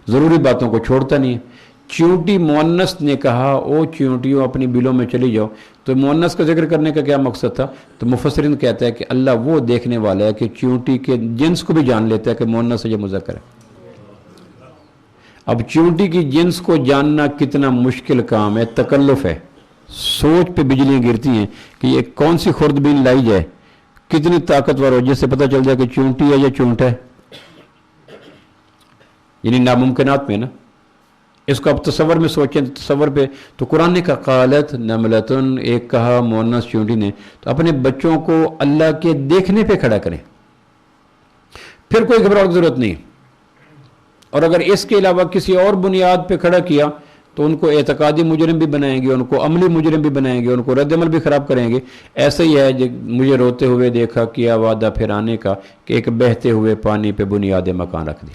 ضروری باتوں کو چھوڑتا نہیں ہے. چیونٹی مونس نے کہا او چیونٹیوں اپنی بلوں میں چلی جاؤ. تو مونس کا ذکر کرنے کا کیا مقصد تھا؟ تو مفسرین کہتا ہے کہ اللہ وہ دیکھنے والا ہے کہ چیونٹی کے جنس کو بھی جان لیتا ہے کہ مونس ہے یا مذکر ہے. اب چیونٹی کی جنس کو جاننا کتنا مشکل کام ہے، تکلف ہے. سوچ پہ بجلیاں گرتی ہیں کہ یہ کون سی خوردبین لائی جائے، کتنی طاقتور ہو جس سے پتہ چل جائے کہ چیونٹی ہے یا چونٹ ہے. یعنی ناممکنات میں نا. اس کو اب تصور میں سوچیں، تصور پہ تو قرآن نے کہا قالت نملتن، ایک کہا مونس چیونٹی نے. تو اپنے بچوں کو اللہ کے دیکھنے پہ کھڑا کریں، پھر کوئی گھبراہٹ کی ضرورت نہیں. اور اگر اس کے علاوہ کسی اور بنیاد پہ کھڑا کیا تو ان کو اعتقادی مجرم بھی بنائیں گے، ان کو عملی مجرم بھی بنائیں گے، ان کو رد عمل بھی خراب کریں گے. ایسا ہی ہے مجھے روتے ہوئے دیکھا، کیا وعدہ پھر آنے کا کہ ایک بہتے ہوئے پانی پہ بنیاد مکان رکھ دی.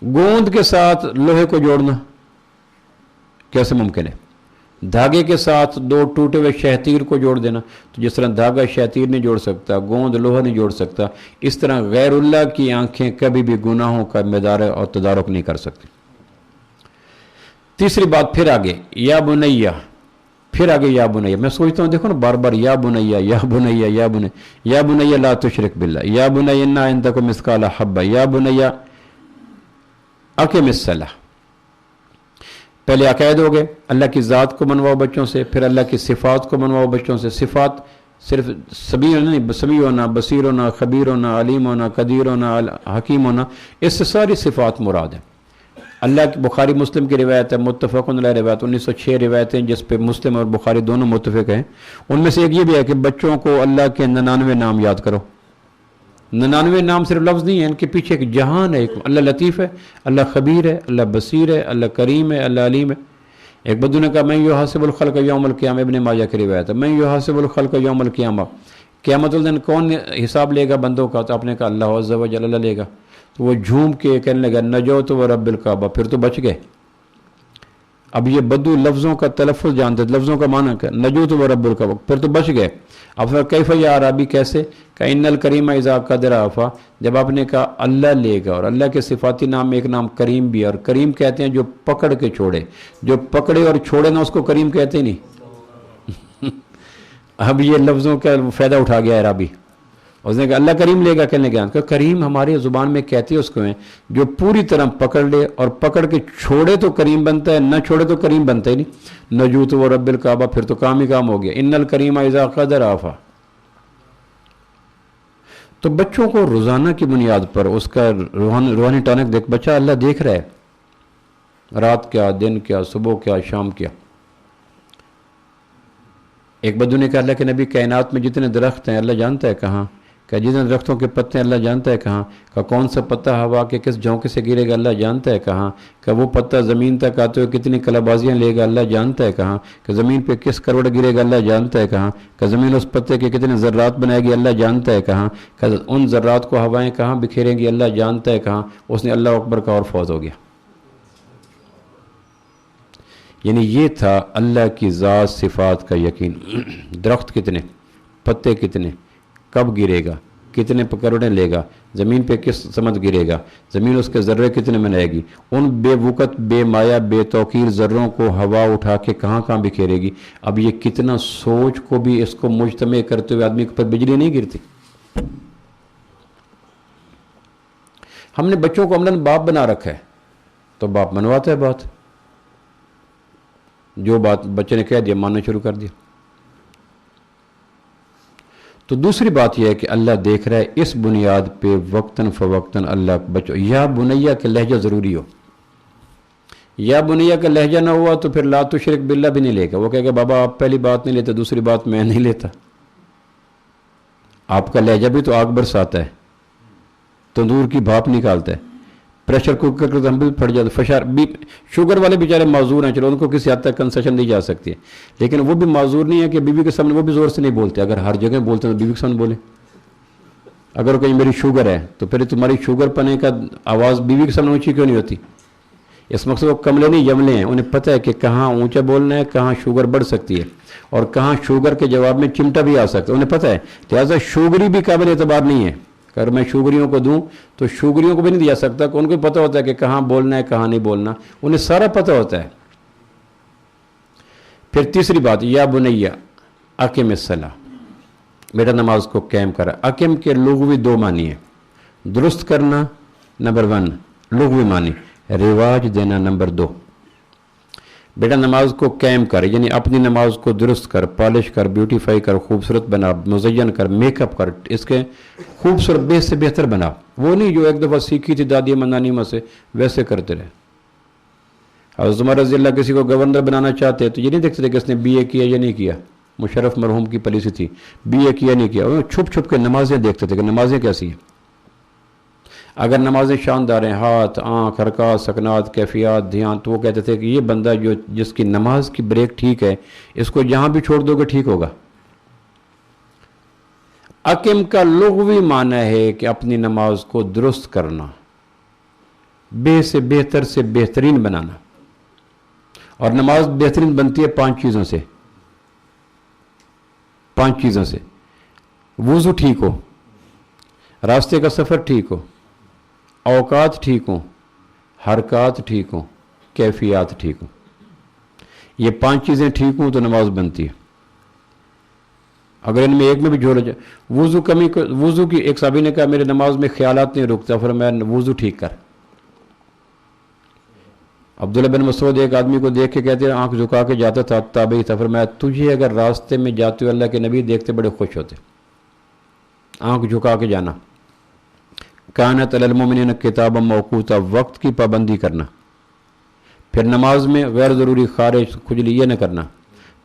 گوند کے ساتھ لوہے کو جوڑنا کیسے ممکن ہے؟ دھاگے کے ساتھ دو ٹوٹے ہوئے شہتیر کو جوڑ دینا. تو جس طرح دھاگا شہتیر نہیں جوڑ سکتا، گوند لوہا نہیں جوڑ سکتا، اس طرح غیر اللہ کی آنکھیں کبھی بھی گناہوں کا مدارہ اور تدارک نہیں کر سکتی. تیسری بات پھر آگے یا بنیا، پھر آگے یا بنیا. میں سوچتا ہوں دیکھو نا بار بار یا بنیا یا بنیا یا بنیا. یا بنیا لا تشرک باللہ، یا بنیا انا عندک مثقال حبہ، یا بنیا اقم الصلاۃ. پہلے عقائد ہو گئے، اللہ کی ذات کو منواؤ بچوں سے، پھر اللہ کی صفات کو منواؤ بچوں سے. صفات صرف سمیع نہیں، سمیع ہونا، بصیر ہونا، خبیر ہونا، علیم ہونا، قدیر ہونا، حکیم ہونا، اس سے ساری صفات مراد ہیں. اللہ کی بخاری مسلم کی روایت ہے، متفق علیہ روایت، 1906 روایتیں جس پہ مسلم اور بخاری دونوں متفق ہیں. ان میں سے ایک یہ بھی ہے کہ بچوں کو اللہ کے 99 نام یاد کرو. 99 نام صرف لفظ نہیں ہے، ان کے پیچھے ایک جہان ہے. ایک اللہ لطیف ہے، اللہ خبیر ہے، اللہ بصیر ہے، اللہ کریم ہے، اللہ علیم ہے. ایک بدو نے کہا میں یحاسب الخلق یوم القیامہ، ابن ماجہ کی روایت ہے، میں یحاسب الخلق یوم القیامہ، قیامت الدین کون حساب لے گا بندوں کا؟ تو آپ نے کہا اللہ عز و جل لے گا. تو وہ جھوم کے کہنے لگا نجوت و رب الکعبہ، پھر تو بچ گئے. اب یہ بدو لفظوں کا تلفظ جانتے، لفظوں کا معنی کیا؟ نجوت و رب الکعبہ، پھر تو بچ گئے. اب پھر کیف یا عربی، کیسے؟ کہ ان الکریم اذا قدر عفا، جب آپ نے کہا اللہ لے گا. اور اللہ کے صفاتی نام میں ایک نام کریم بھی ہے، اور کریم کہتے ہیں جو پکڑ کے چھوڑے، جو پکڑے اور چھوڑے نا اس کو کریم کہتے نہیں. اب یہ لفظوں کا فائدہ اٹھا گیا عربی. اس نے کہا اللہ کریم لے گا، کہنے گیا کہ کریم ہماری زبان میں کہتے ہیں اس کو ہیں جو پوری طرح پکڑ لے اور پکڑ کے چھوڑے تو کریم بنتا ہے، نہ چھوڑے تو کریم بنتا ہی نہیں. نجوت و رب الکعبہ، پھر تو کام ہی کام ہو گیا. ان الکریم اذا قدر عفا. تو بچوں کو روزانہ کی بنیاد پر اس کا روحانی ٹانک دیکھ، بچہ اللہ دیکھ رہا ہے، رات کیا، دن کیا، صبح کیا، شام کیا. ایک بدو نے کہا اللہ کے نبی کائنات میں جتنے درخت ہیں اللہ جانتا ہے کہاں؟ کہ جن درختوں کے پتے اللہ جانتا ہے کہاں، کہ کون سا پتہ ہوا کے کس جھونکے سے گرے گا اللہ جانتا ہے کہاں، کہ وہ پتہ زمین تک آتے ہوئے کتنی کلابازیاں لے گا اللہ جانتا ہے کہاں، کہ زمین پہ کس کروڑ گرے گا اللہ جانتا ہے کہاں، کہ زمین اس پتے کے کتنے ذرات بنائے گی اللہ جانتا ہے کہاں، کہ ان ذرات کو ہوائیں کہاں بکھیریں گی اللہ جانتا ہے کہاں۔ اس نے اللہ اکبر کا اور فوت ہو گیا۔ یعنی یہ تھا اللہ کی ذات صفات کا یقین۔ درخت کتنے، پتے کتنے، کب گرے گا، کتنے کروڑیں لے گا، زمین پہ کس سمت گرے گا، زمین اس کے ذرے کتنے بنائے گی، ان بے وقت بے مایا بے توقیر ذروں کو ہوا اٹھا کے کہاں کہاں بکھیرے گی۔ اب یہ کتنا سوچ کو بھی اس کو مجتمع کرتے ہوئے آدمی پر بجلی نہیں گرتی۔ ہم نے بچوں کو عملاً باپ بنا رکھا ہے، تو باپ منواتا ہے بات، جو بات بچے نے کہہ دیا ماننا شروع کر دیا۔ تو دوسری بات یہ ہے کہ اللہ دیکھ رہا ہے، اس بنیاد پہ وقتاً فوقتاً اللہ بچوں یا بنیہ کا لہجہ ضروری ہو۔ یا بنیہ کا لہجہ نہ ہوا تو پھر لا تشرک باللہ بھی نہیں لے گا، وہ کہے گا بابا آپ پہلی بات نہیں لیتے، دوسری بات میں نہیں لیتا۔ آپ کا لہجہ بھی تو آگ برساتا ہے، تندور کی بھاپ نکالتا ہے، پریشر کوکر کے ہم بھی پھٹ جاتے، فشار بھی۔ شوگر والے بیچارے معذور ہیں، چلو ان کو کسی حد تک کنسیشن دی جا سکتی ہے، لیکن وہ بھی معذور نہیں ہے کہ بیوی کے سامنے وہ بھی زور سے نہیں بولتے۔ اگر ہر جگہ بولتے ہیں تو بیوی کے سامنے بولیں۔ اگر کہیں میری شوگر ہے تو پھر تمہاری شوگر پنے کا آواز بیوی کے سامنے اونچی کیوں نہیں ہوتی؟ اس مقصد وہ کملے نہیں یملے ہیں، انہیں پتہ ہے کہ کہاں اونچا بولنا ہے، کہاں شوگر بڑھ سکتی ہے، اور کہاں شوگر کے جواب میں چمٹا بھی آ سکتا ہے، انہیں پتہ ہے۔ لہٰذا شوگری بھی قابل اعتبار نہیں ہے۔ اگر میں شوگریوں کو دوں تو شوگریوں کو بھی نہیں دیا سکتا، کہ ان کو پتہ ہوتا ہے کہ کہاں بولنا ہے کہاں نہیں بولنا، انہیں سارا پتہ ہوتا ہے۔ پھر تیسری بات، یا بنیہ اقم الصلاۃ، بیٹا نماز کو قائم کرا۔ اقم کے لغوی دو معنی ہیں، درست کرنا نمبر 1، لغوی معنی رواج دینا نمبر 2۔ بیٹا نماز کو قائم کر، یعنی اپنی نماز کو درست کر، پالش کر، بیوٹیفائی کر، خوبصورت بنا، مزین کر، میک اپ کر، اس کے خوبصورت بہتر سے بہتر بنا۔ وہ نہیں جو ایک دفعہ سیکھی تھی دادی اما نانی ماں سے ویسے کرتے رہے۔ حضرت عمر رضی اللہ کسی کو گورنر بنانا چاہتے تو یہ نہیں دیکھتے تھے کہ اس نے بی اے کیا یا نہیں کیا۔ مشرف مرحوم کی پالیسی تھی، بی اے کیا نہیں کیا، وہ چھپ چھپ کے نمازیں دیکھتے تھے کہ نمازیں کیسی ہیں۔ اگر نمازیں شاندار ہیں، ہاتھ، آنکھ، حرکات، سکنات، کیفیات، دھیان، تو وہ کہتے تھے کہ یہ بندہ جس کی نماز کی بریک ٹھیک ہے، اس کو جہاں بھی چھوڑ دو گے ٹھیک ہوگا۔ اقم کا لغوی معنی ہے کہ اپنی نماز کو درست کرنا، بے سے بہتر سے بہترین بنانا، اور نماز بہترین بنتی ہے 5 چیزوں سے۔ 5 چیزوں سے: وضو ٹھیک ہو، راستے کا سفر ٹھیک ہو، اوقات ٹھیک ہوں، حرکات ٹھیک ہوں، کیفیات ٹھیک ہوں۔ یہ 5 چیزیں ٹھیک ہوں تو نماز بنتی ہے۔ اگر ان میں ایک میں بھی جھول جائے، وضو کی ایک صحابی نے کہا میرے نماز میں خیالات نہیں رکتا، فرمایا وضو ٹھیک کر۔ عبداللہ بن مسعود ایک آدمی کو دیکھ کے کہتے ہیں آنکھ جھکا کے جاتا تھا، تابعی تھا، فرمایا تجھے اگر راستے میں جاتے ہوئے اللہ کے نبی دیکھتے بڑے خوش ہوتے۔ آنکھ جھکا کے جانا۔ کانت علی المؤمنین کتابا موقوتا، وقت کی پابندی کرنا۔ پھر نماز میں غیر ضروری خارج کھجلی یہ نہ کرنا۔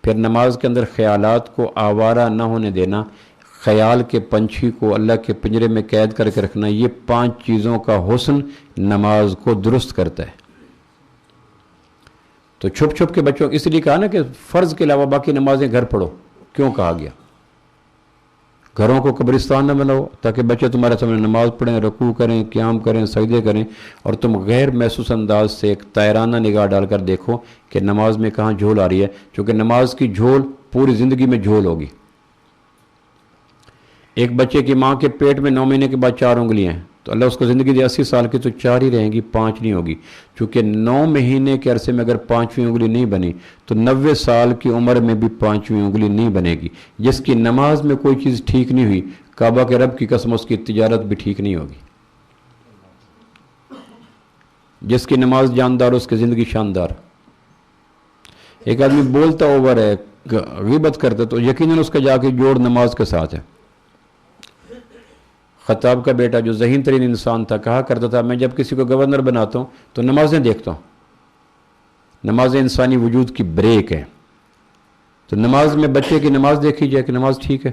پھر نماز کے اندر خیالات کو آوارہ نہ ہونے دینا، خیال کے پنچھی کو اللہ کے پنجرے میں قید کر کے رکھنا۔ یہ 5 چیزوں کا حسن نماز کو درست کرتا ہے۔ تو چھپ چھپ کے بچوں اس لیے کہا نا کہ فرض کے علاوہ باقی نمازیں گھر پڑھو، کیوں کہا گیا؟ گھروں کو قبرستان نہ بناؤ تاکہ بچے تمہارے سامنے نماز پڑھیں، رکوع کریں، قیام کریں، سجدے کریں، اور تم غیر محسوس انداز سے ایک تائرانہ نگاہ ڈال کر دیکھو کہ نماز میں کہاں جھول آ رہی ہے، چونکہ نماز کی جھول پوری زندگی میں جھول ہوگی۔ ایک بچے کی ماں کے پیٹ میں 9 مہینے کے بعد 4 انگلیاں ہیں، تو اللہ اس کو زندگی دے 80 سال کی تو 4 ہی رہیں گی، 5 نہیں ہوگی، چونکہ 9 مہینے کے عرصے میں اگر 5ویں انگلی نہیں بنی تو 90 سال کی عمر میں بھی 5ویں انگلی نہیں بنے گی۔ جس کی نماز میں کوئی چیز ٹھیک نہیں ہوئی، کعبہ کے رب کی قسم اس کی تجارت بھی ٹھیک نہیں ہوگی۔ جس کی نماز جاندار اس کی زندگی شاندار۔ ایک آدمی بولتا اوور ہے، غیبت کرتا تو یقیناً اس کا جا کے جوڑ نماز کے ساتھ ہے۔ خطاب کا بیٹا جو ذہین ترین انسان تھا کہا کرتا تھا میں جب کسی کو گورنر بناتا ہوں تو نمازیں دیکھتا ہوں، نمازیں انسانی وجود کی بریک ہے، تو نماز میں بچے کی نماز دیکھی جائے کہ نماز ٹھیک ہے۔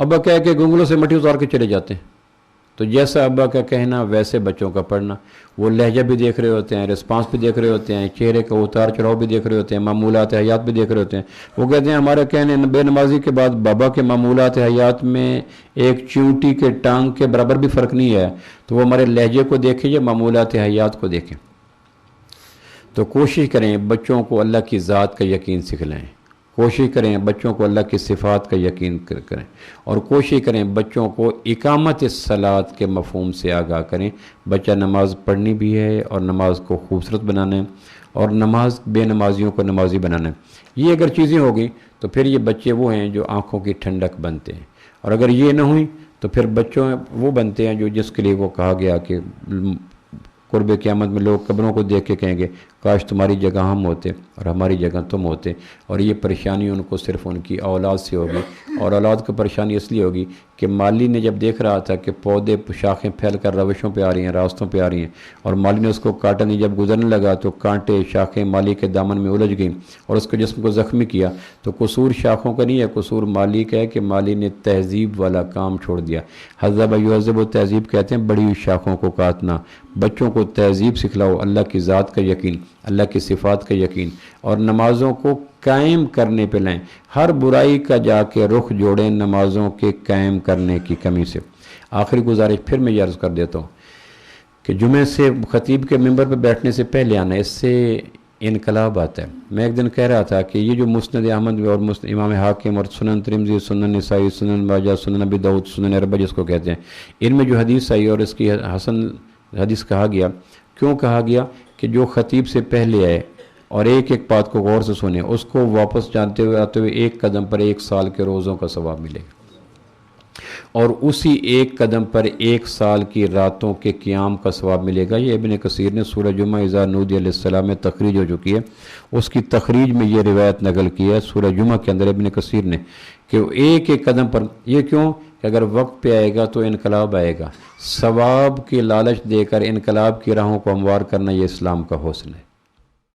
ابا کہہ کے گنگلوں سے مٹی اتار کے چلے جاتے ہیں. تو جیسا ابا کا کہنا ویسے بچوں کا پڑھنا. وہ لہجہ بھی دیکھ رہے ہوتے ہیں، رسپانس بھی دیکھ رہے ہوتے ہیں، چہرے کا اتار چڑھاؤ بھی دیکھ رہے ہوتے ہیں، معمولات حیات بھی دیکھ رہے ہوتے ہیں. وہ کہتے ہیں ہمارا کہنے بے نمازی کے بعد بابا کے معمولات حیات میں ایک چونٹی کے ٹانگ کے برابر بھی فرق نہیں ہے. تو وہ ہمارے لہجے کو دیکھیں یا معمولات حیات کو دیکھیں. تو کوشش کریں بچوں کو اللہ کی ذات کا یقین سکھلائیں، کوشش کریں بچوں کو اللہ کی صفات کا یقین کریں، اور کوشش کریں بچوں کو اقامت الصلاۃ کے مفہوم سے آگاہ کریں. بچہ نماز پڑھنی بھی ہے اور نماز کو خوبصورت بنانا ہے، اور نماز بے نمازیوں کو نمازی بنانا ہے. یہ اگر چیزیں ہوگی تو پھر یہ بچے وہ ہیں جو آنکھوں کی ٹھنڈک بنتے ہیں. اور اگر یہ نہ ہوئی تو پھر بچوں وہ بنتے ہیں جو جس کے لیے وہ کہا گیا کہ قرب قیامت میں لوگ قبروں کو دیکھ کے کہیں گے کاش تمہاری جگہ ہم ہوتے اور ہماری جگہ تم ہوتے. اور یہ پریشانی ان کو صرف ان کی اولاد سے ہوگی. اور اولاد کو پریشانی اس لیے ہوگی کہ مالی نے جب دیکھ رہا تھا کہ پودے شاخیں پھیل کر روشوں پہ آ رہی ہیں، راستوں پہ آ رہی ہیں، اور مالی نے اس کو کاٹا نہیں، جب گزرنے لگا تو کانٹے شاخیں مالی کے دامن میں الجھ گئیں اور اس کے جسم کو زخمی کیا. تو قصور شاخوں کا نہیں ہے، قصور مالی کا ہے کہ مالی نے تہذیب والا کام چھوڑ دیا. حذب یہذب و تہذیب کہتے ہیں بڑی شاخوں کو کاٹنا. بچوں کو تہذیب سکھلاؤ، اللہ کی ذات کا یقین، اللہ کی صفات کا یقین، اور نمازوں کو قائم کرنے پہ لائیں. ہر برائی کا جا کے رخ جوڑیں نمازوں کے قائم کرنے کی کمی سے. آخری گزارش پھر میں یہ عرض کر دیتا ہوں کہ جمعے سے خطیب کے ممبر پہ بیٹھنے سے پہلے آنا، اس سے انقلاب آتا ہے. میں ایک دن کہہ رہا تھا کہ یہ جو مسند احمد اور امام حاکم اور سنن ترمذی، سنن نسائی، سنن ماجہ، سنن ابی داؤد، سنن اربع جس کو کہتے ہیں، ان میں جو حدیث آئی اور اس کی حسن حدیث کہا گیا، کیوں کہا گیا کہ جو خطیب سے پہلے آئے اور ایک ایک بات کو غور سے سنے، اس کو واپس جانتے ہوئے آتے ہوئے ایک قدم پر 1 سال کے روزوں کا ثواب ملے گا، اور اسی ایک قدم پر 1 سال کی راتوں کے قیام کا ثواب ملے گا. یہ ابن کثیر نے سورہ جمعہ اذا نودی علیہ السلام میں تخریج ہو چکی ہے، اس کی تخریج میں یہ روایت نقل کی ہے سورہ جمعہ کے اندر ابن کثیر نے کہ ایک ایک قدم پر. یہ کیوں کہ اگر وقت پہ آئے گا تو انقلاب آئے گا. ثواب کی لالچ دے کر انقلاب کی راہوں کو ہموار کرنا یہ اسلام کا حسن ہے.